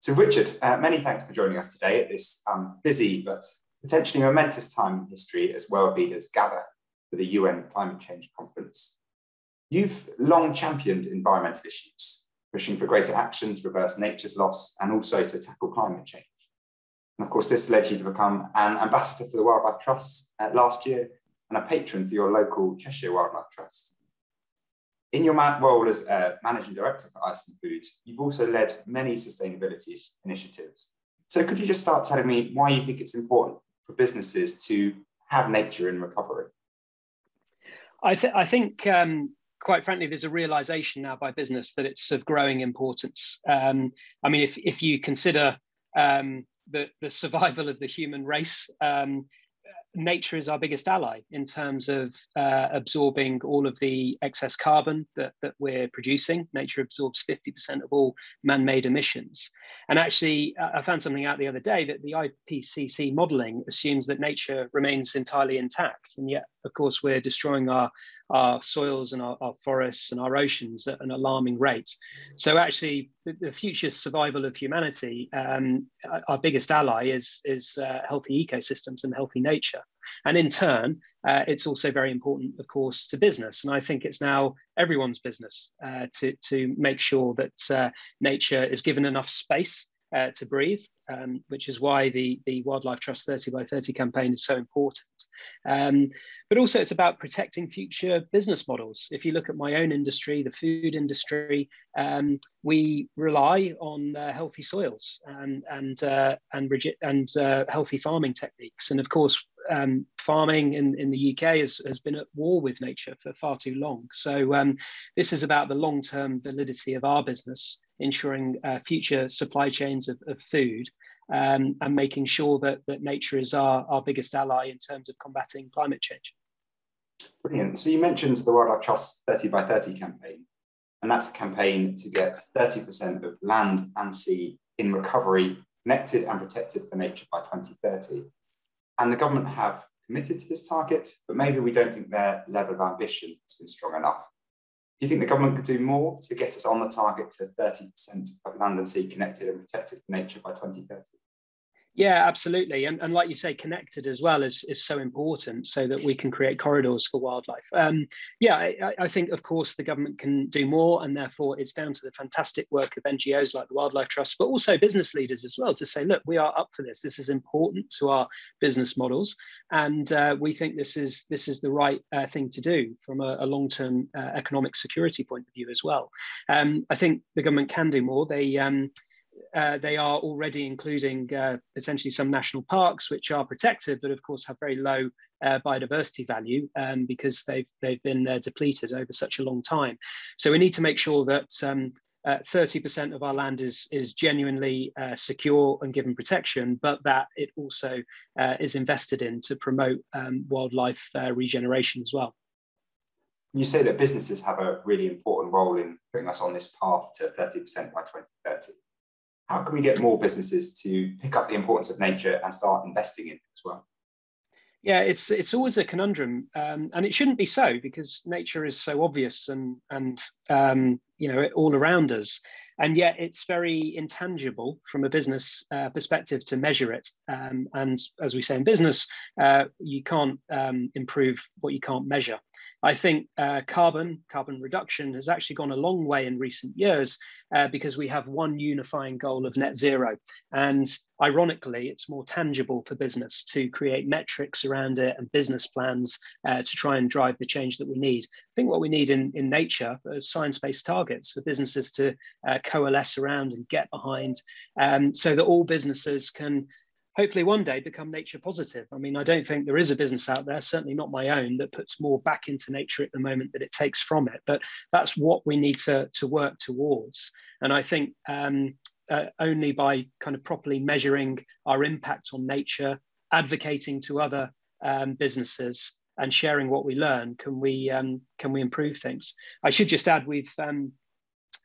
So Richard, many thanks for joining us today at this busy but potentially momentous time in history as world leaders gather for the UN Climate Change Conference. You've long championed environmental issues, pushing for greater action to reverse nature's loss and also to tackle climate change. And of course, this led you to become an ambassador for the Wildlife Trust last year and a patron for your local Cheshire Wildlife Trust. In your role as Managing Director for Iceland Foods, you've also led many sustainability initiatives. So could you just start telling me why you think it's important for businesses to have nature in recovery? I think, quite frankly, there's a realization now by business that it's of growing importance. I mean, if you consider the survival of the human race, nature is our biggest ally in terms of absorbing all of the excess carbon that we're producing. Nature absorbs 50% of all man-made emissions. And actually, I found something out the other day that the IPCC modeling assumes that nature remains entirely intact. And yet, of course, we're destroying our soils and our forests and our oceans at an alarming rate. So actually, the future survival of humanity, our biggest ally is healthy ecosystems and healthy nature. And in turn, it's also very important, of course, to business. And I think it's now everyone's business to make sure that nature is given enough space to breathe, which is why the Wildlife Trust 30 by 30 campaign is so important. But also it's about protecting future business models. If you look at my own industry, the food industry, we rely on healthy soils and healthy farming techniques. And of course, farming in the UK has been at war with nature for far too long. So this is about the long-term validity of our business, ensuring future supply chains of food, and making sure that nature is our biggest ally in terms of combating climate change. Brilliant. So you mentioned the Wildlife Trust 30 by 30 campaign, and that's a campaign to get 30% of land and sea in recovery, connected and protected for nature by 2030. And the government have committed to this target, but maybe we don't think their level of ambition has been strong enough. Do you think the government could do more to get us on the target to 30% of land and sea connected and protected for nature by 2030? Yeah, absolutely. And like you say, connected as well is so important so that we can create corridors for wildlife. I think, of course, the government can do more, and therefore it's down to the fantastic work of NGOs like the Wildlife Trust, but also business leaders as well to say, look, we are up for this. This is important to our business models. And we think this is the right thing to do from a long-term economic security point of view as well. I think the government can do more. They are already including potentially some national parks, which are protected, but of course have very low biodiversity value because they've been depleted over such a long time. So we need to make sure that 30% of our land is genuinely secure and given protection, but that it also is invested in to promote wildlife regeneration as well. You say that businesses have a really important role in putting us on this path to 30% by 2030. How can we get more businesses to pick up the importance of nature and start investing in it as well? Yeah, it's always a conundrum, and it shouldn't be so because nature is so obvious and all around us, and yet it's very intangible from a business perspective to measure it. And as we say in business, you can't improve what you can't measure. I think carbon reduction has actually gone a long way in recent years because we have one unifying goal of net zero. And ironically, it's more tangible for business to create metrics around it and business plans to try and drive the change that we need. I think what we need in nature is science-based targets for businesses to coalesce around and get behind so that all businesses can hopefully one day become nature positive. I mean, I don't think there is a business out there, certainly not my own, that puts more back into nature at the moment than it takes from it. But that's what we need to work towards. And I think only by kind of properly measuring our impact on nature, advocating to other businesses and sharing what we learn, can we improve things. I should just add,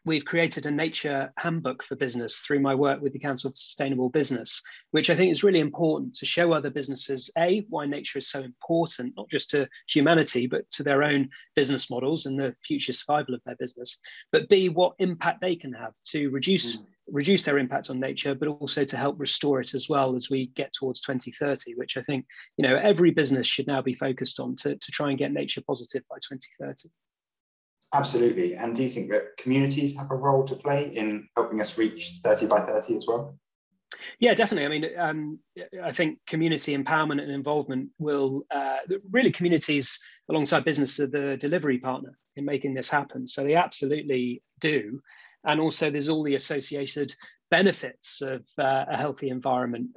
we've created a nature handbook for business through my work with the Council for Sustainable Business, which I think is really important to show other businesses, A, why nature is so important, not just to humanity, but to their own business models and the future survival of their business, but B, what impact they can have to reduce reduce their impact on nature, but also to help restore it as well as we get towards 2030, which I think, every business should now be focused on to try and get nature positive by 2030. Absolutely. And do you think that communities have a role to play in helping us reach 30 by 30 as well? Yeah, definitely. I mean, I think community empowerment and involvement will really, communities alongside business are the delivery partner in making this happen. So they absolutely do. And also there's all the associated benefits of a healthy environment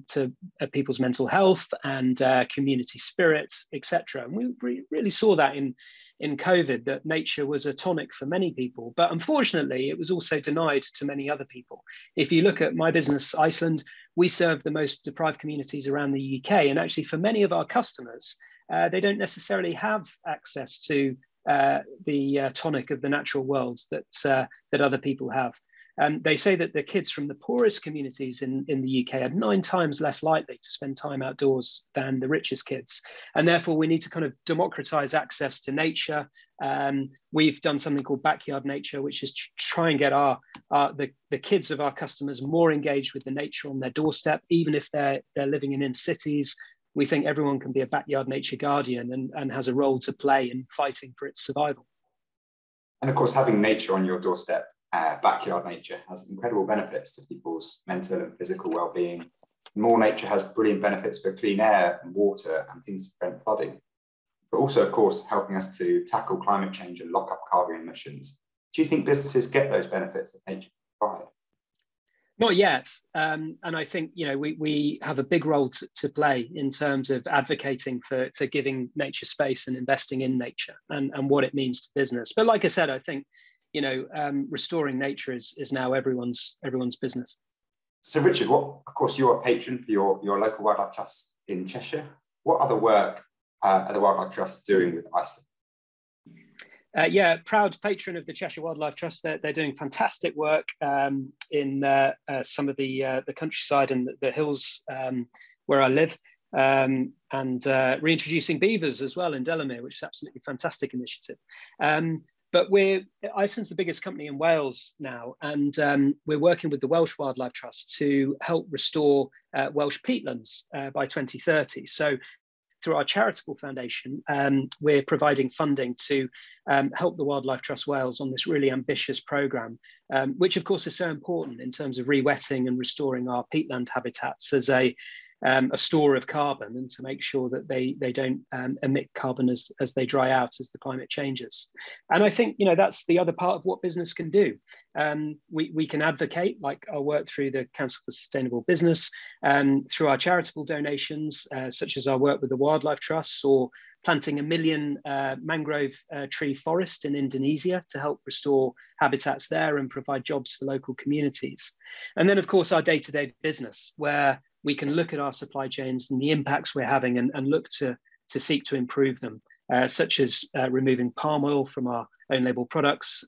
to people's mental health and community spirits, etc. And we really saw that in COVID, that nature was a tonic for many people, but unfortunately it was also denied to many other people. If you look at my business, Iceland, we serve the most deprived communities around the UK. And actually for many of our customers, they don't necessarily have access to the tonic of the natural world that other people have. They say that the kids from the poorest communities in the UK are 9 times less likely to spend time outdoors than the richest kids. And therefore, we need to kind of democratize access to nature. We've done something called Backyard Nature, which is to try and get the kids of our customers more engaged with the nature on their doorstep, even if they're living in cities. We think everyone can be a backyard nature guardian and has a role to play in fighting for its survival. And of course, having nature on your doorstep, backyard nature, has incredible benefits to people's mental and physical well-being. More nature has brilliant benefits for clean air and water and things to prevent flooding, but also, of course, helping us to tackle climate change and lock up carbon emissions. Do you think businesses get those benefits that nature provides? Not yet. And I think, we have a big role to play in terms of advocating for giving nature space and investing in nature and what it means to business. But like I said, I think, restoring nature is now everyone's business. So Richard, of course, you're a patron for your local wildlife trust in Cheshire. What other work are the Wildlife Trust doing with Iceland? Proud patron of the Cheshire Wildlife Trust. They're doing fantastic work in some of the countryside and the hills where I live, and reintroducing beavers as well in Delamere, which is absolutely fantastic initiative. But Iceland's the biggest company in Wales now, and we're working with the Welsh Wildlife Trust to help restore Welsh peatlands by 2030. So through our charitable foundation, we're providing funding to help the Wildlife Trust Wales on this really ambitious programme, which of course is so important in terms of re-wetting and restoring our peatland habitats as a store of carbon, and to make sure that they don't emit carbon as they dry out as the climate changes. And I think that's the other part of what business can do. We can advocate, like our work through the Council for Sustainable Business, through our charitable donations, such as our work with the Wildlife Trusts, or planting 1 million mangrove tree forest in Indonesia to help restore habitats there and provide jobs for local communities. And then, of course, our day-to-day business, where we can look at our supply chains and the impacts we're having and look to seek to improve them, such as removing palm oil from our own label products,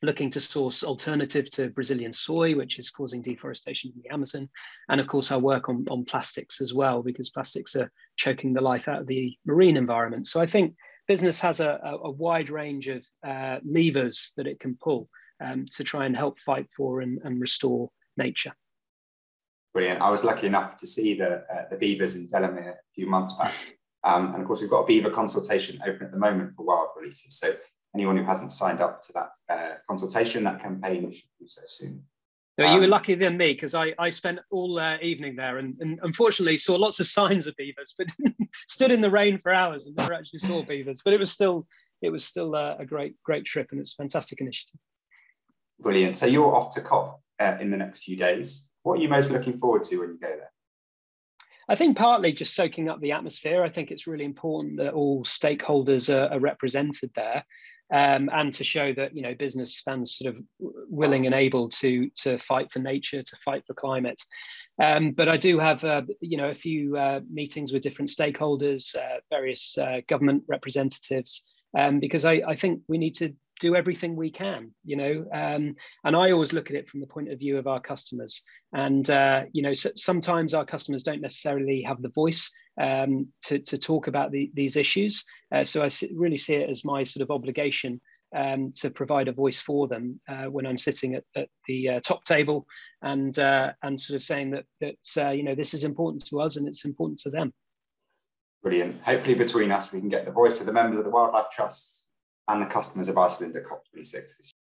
looking to source alternative to Brazilian soy, which is causing deforestation in the Amazon. And of course, our work on plastics as well, because plastics are choking the life out of the marine environment. So I think business has a wide range of levers that it can pull to try and help fight for and restore nature. Brilliant. I was lucky enough to see the beavers in Delamere a few months back. And of course, we've got a beaver consultation open at the moment for wild releases. So anyone who hasn't signed up to that consultation, that campaign, should do so soon. No, you were luckier than me, because I spent all evening there and unfortunately saw lots of signs of beavers, but stood in the rain for hours and never actually saw beavers. But it was still a great trip, and it's a fantastic initiative. Brilliant. So you're off to COP in the next few days. What are you most looking forward to when you go there? I think partly just soaking up the atmosphere. I think it's really important that all stakeholders are represented there, and to show that business stands sort of willing and able to fight for nature, to fight for climate. But I do have a few meetings with different stakeholders, various government representatives, because I think we need to do everything we can, and I always look at it from the point of view of our customers. And sometimes our customers don't necessarily have the voice to talk about these issues. So I really see it as my sort of obligation to provide a voice for them when I'm sitting at the top table and sort of saying that this is important to us and it's important to them. Brilliant. Hopefully between us we can get the voice of the members of the Wildlife Trust and the customers of Iceland at COP26 this year.